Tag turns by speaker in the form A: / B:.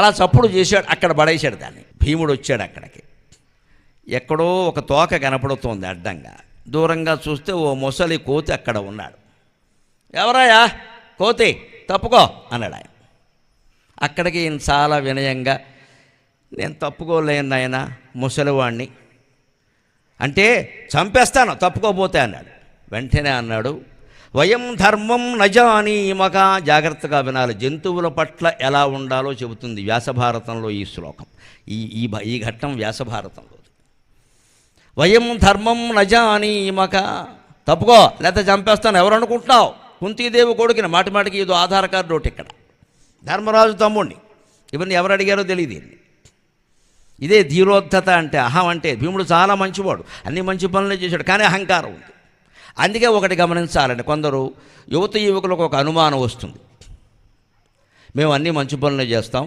A: అలా చప్పుడు చేశాడు, అక్కడ పడేశాడు దాన్ని. భీముడు వచ్చాడు అక్కడికి. ఎక్కడో ఒక తోక కనపడుతోంది అడ్డంగా. దూరంగా చూస్తే ఓ ముసలి కోతి అక్కడ ఉన్నాడు. ఎవరాయా కోతి, తప్పుకో అన్నాడు ఆయన. అక్కడికి ఈయన చాలా వినయంగా, నేను తప్పుకోలేను నాయన, ముసలివాణ్ణి, అంటే చంపేస్తాను తప్పుకోపోతే అన్నాడు. వెంటనే అన్నాడు, వయం ధర్మం నజానీమక. జాగ్రత్తగా వినాలి, జంతువుల పట్ల ఎలా ఉండాలో చెబుతుంది వ్యాసభారతంలో ఈ శ్లోకం. ఈ ఘట్టం వ్యాసభారతంలో. వయం ధర్మం నజానీమక, తప్పుకో లేకపోతే చంపేస్తాను. ఎవరు అనుకుంటున్నావు? కుంతీదేవి కొడుకుని, మాటిమాటికి ఏదో ఆధార్ కార్డు ఒకటి ఇక్కడ, ధర్మరాజు తమ్ముడిని. ఇవన్నీ ఎవరు అడిగారో తెలియదు. ఇదే ధీరోద్ధత అంటే, అహం అంటే. భీముడు చాలా మంచివాడు, అన్ని మంచి పనులే చేశాడు, కానీ అహంకారం ఉంది. అందుకే ఒకటి గమనించాలండి, కొందరు యువకులకు ఒక అనుమానం వస్తుంది, మేము అన్నీ మంచి పనులే చేస్తాం,